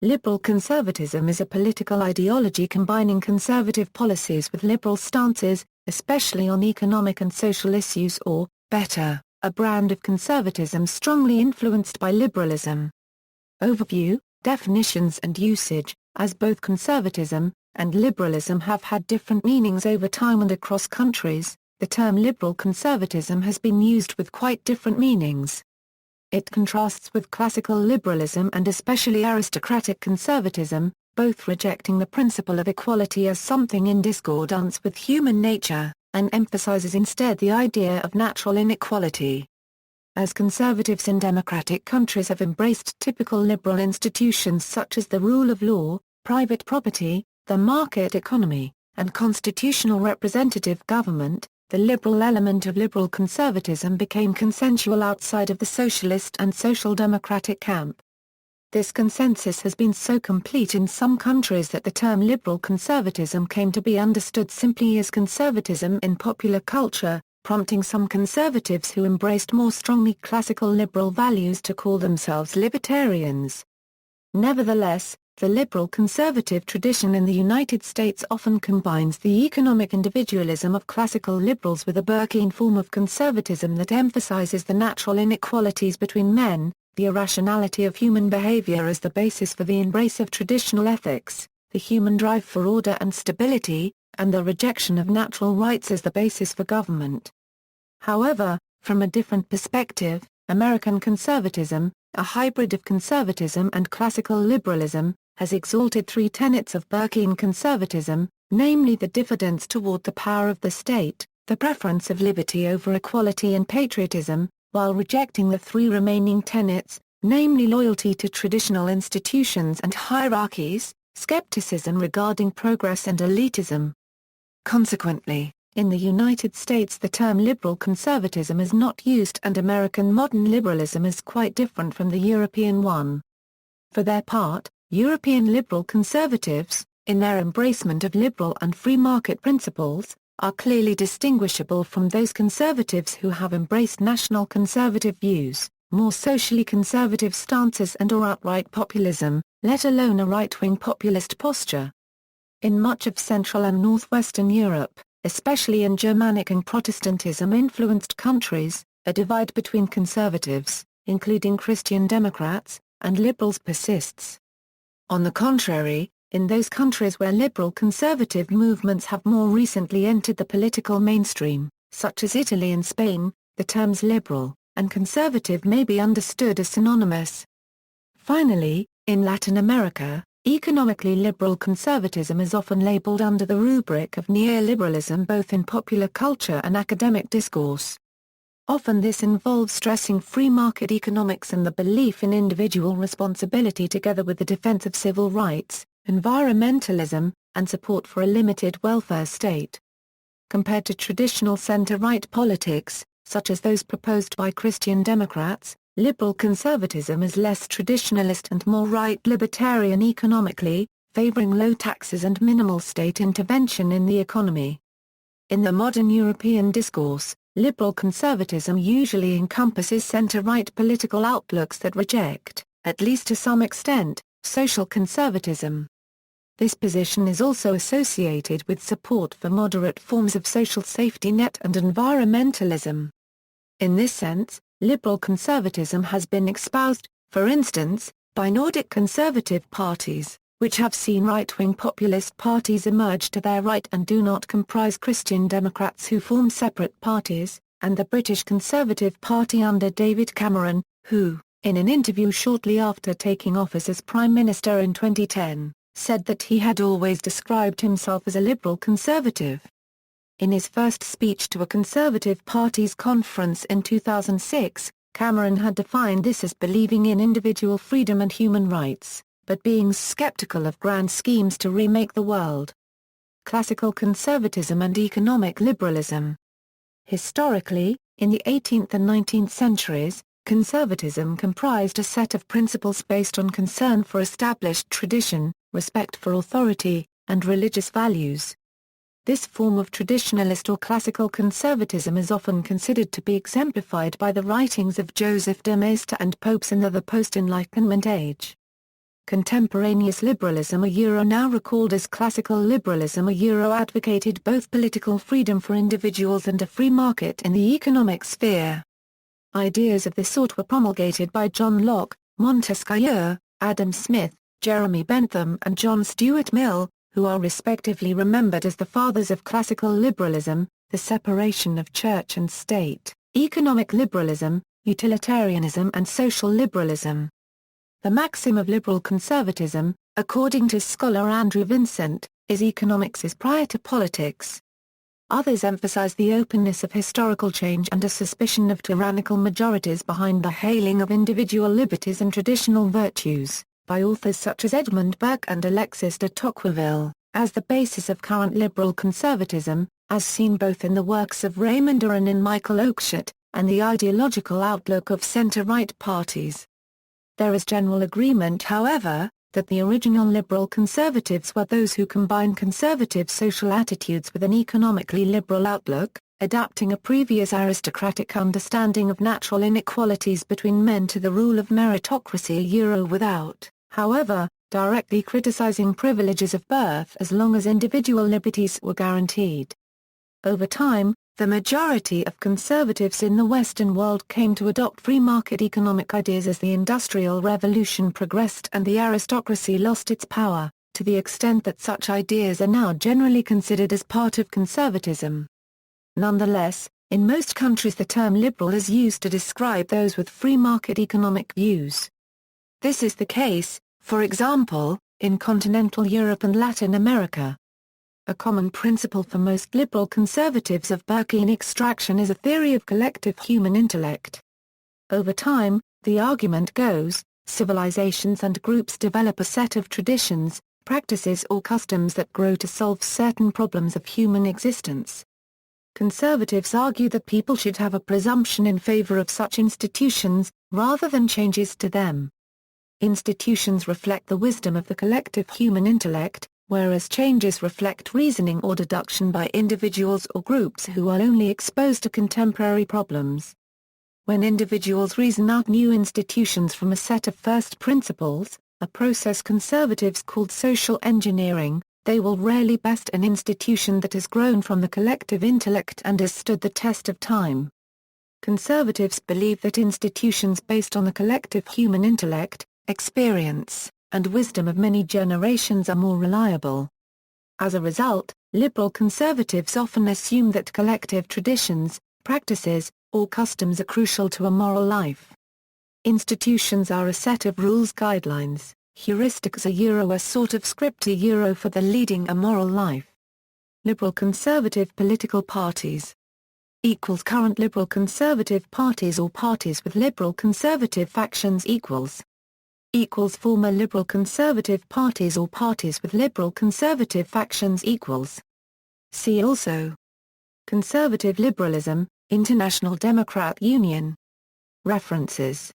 Liberal conservatism is a political ideology combining conservative policies with liberal stances, especially on economic and social issues or, better, a brand of conservatism strongly influenced by liberalism. Overview, definitions and usage. As both conservatism and liberalism have had different meanings over time and across countries, the term liberal conservatism has been used with quite different meanings. It contrasts with classical liberalism and especially aristocratic conservatism, both rejecting the principle of equality as something in discordance with human nature, and emphasizes instead the idea of natural inequality. As conservatives in democratic countries have embraced typical liberal institutions such as the rule of law, private property, the market economy, and constitutional representative government, the liberal element of liberal conservatism became consensual outside of the socialist and social democratic camp. This consensus has been so complete in some countries that the term liberal conservatism came to be understood simply as conservatism in popular culture, prompting some conservatives who embraced more strongly classical liberal values to call themselves libertarians. Nevertheless, the liberal conservative tradition in the United States often combines the economic individualism of classical liberals with a Burkean form of conservatism that emphasizes the natural inequalities between men, the irrationality of human behavior as the basis for the embrace of traditional ethics, the human drive for order and stability, and the rejection of natural rights as the basis for government. However, from a different perspective, American conservatism, a hybrid of conservatism and classical liberalism, has exalted three tenets of Burkean conservatism, namely the diffidence toward the power of the state, the preference of liberty over equality and patriotism, while rejecting the three remaining tenets, namely loyalty to traditional institutions and hierarchies, skepticism regarding progress and elitism. Consequently, in the United States the term liberal conservatism is not used and American modern liberalism is quite different from the European one. For their part, European liberal conservatives, in their embracement of liberal and free market principles, are clearly distinguishable from those conservatives who have embraced national conservative views, more socially conservative stances and/or outright populism, let alone a right-wing populist posture. In much of Central and Northwestern Europe, especially in Germanic and Protestantism-influenced countries, a divide between conservatives, including Christian Democrats, and liberals persists. On the contrary, in those countries where liberal conservative movements have more recently entered the political mainstream, such as Italy and Spain, the terms liberal and conservative may be understood as synonymous. Finally, in Latin America, economically liberal conservatism is often labeled under the rubric of neoliberalism both in popular culture and academic discourse. Often this involves stressing free market economics and the belief in individual responsibility together with the defense of civil rights, environmentalism, and support for a limited welfare state. Compared to traditional center-right politics, such as those proposed by Christian Democrats, liberal conservatism is less traditionalist and more right-libertarian economically, favoring low taxes and minimal state intervention in the economy. In the modern European discourse, liberal conservatism usually encompasses center-right political outlooks that reject, at least to some extent, social conservatism. This position is also associated with support for moderate forms of social safety net and environmentalism. In this sense, liberal conservatism has been espoused, for instance, by Nordic conservative parties, which have seen right-wing populist parties emerge to their right and do not comprise Christian Democrats who form separate parties, and the British Conservative Party under David Cameron, who, in an interview shortly after taking office as Prime Minister in 2010, said that he had always described himself as a liberal conservative. In his first speech to a Conservative Party's conference in 2006, Cameron had defined this as believing in individual freedom and human rights, but being skeptical of grand schemes to remake the world. Classical conservatism and economic liberalism. Historically, in the 18th and 19th centuries, conservatism comprised a set of principles based on concern for established tradition, respect for authority, and religious values. This form of traditionalist or classical conservatism is often considered to be exemplified by the writings of Joseph de Maistre and popes in the post-Enlightenment age. Contemporaneous liberalism now recalled as classical liberalism advocated both political freedom for individuals and a free market in the economic sphere. Ideas of this sort were promulgated by John Locke, Montesquieu, Adam Smith, Jeremy Bentham and John Stuart Mill, who are respectively remembered as the fathers of classical liberalism, the separation of church and state, economic liberalism, utilitarianism and social liberalism. The maxim of liberal conservatism, according to scholar Andrew Vincent, is economics is prior to politics. Others emphasize the openness of historical change and a suspicion of tyrannical majorities behind the hailing of individual liberties and traditional virtues, by authors such as Edmund Burke and Alexis de Tocqueville, as the basis of current liberal conservatism, as seen both in the works of Raymond Aron and Michael Oakeshott, and the ideological outlook of centre-right parties. There is general agreement, however, that the original liberal conservatives were those who combined conservative social attitudes with an economically liberal outlook, adapting a previous aristocratic understanding of natural inequalities between men to the rule of meritocracy without, however, directly criticizing privileges of birth as long as individual liberties were guaranteed. Over time, the majority of conservatives in the Western world came to adopt free market economic ideas as the Industrial Revolution progressed and the aristocracy lost its power, to the extent that such ideas are now generally considered as part of conservatism. Nonetheless, in most countries the term liberal is used to describe those with free market economic views. This is the case, for example, in continental Europe and Latin America. A common principle for most liberal conservatives of Burkean extraction is a theory of collective human intellect. Over time, the argument goes, civilizations and groups develop a set of traditions, practices or customs that grow to solve certain problems of human existence. Conservatives argue that people should have a presumption in favor of such institutions, rather than changes to them. Institutions reflect the wisdom of the collective human intellect, whereas changes reflect reasoning or deduction by individuals or groups who are only exposed to contemporary problems. When individuals reason out new institutions from a set of first principles, a process conservatives called social engineering, they will rarely best an institution that has grown from the collective intellect and has stood the test of time. Conservatives believe that institutions based on the collective human intellect, experience, and wisdom of many generations are more reliable. As a result, liberal conservatives often assume that collective traditions, practices, or customs are crucial to a moral life. Institutions are a set of rules, guidelines, heuristics a sort of script for the leading a moral life. Liberal conservative political parties Current liberal conservative parties or parties with liberal conservative factions Former liberal conservative parties or parties with liberal conservative factions See also Conservative liberalism, International Democrat Union. References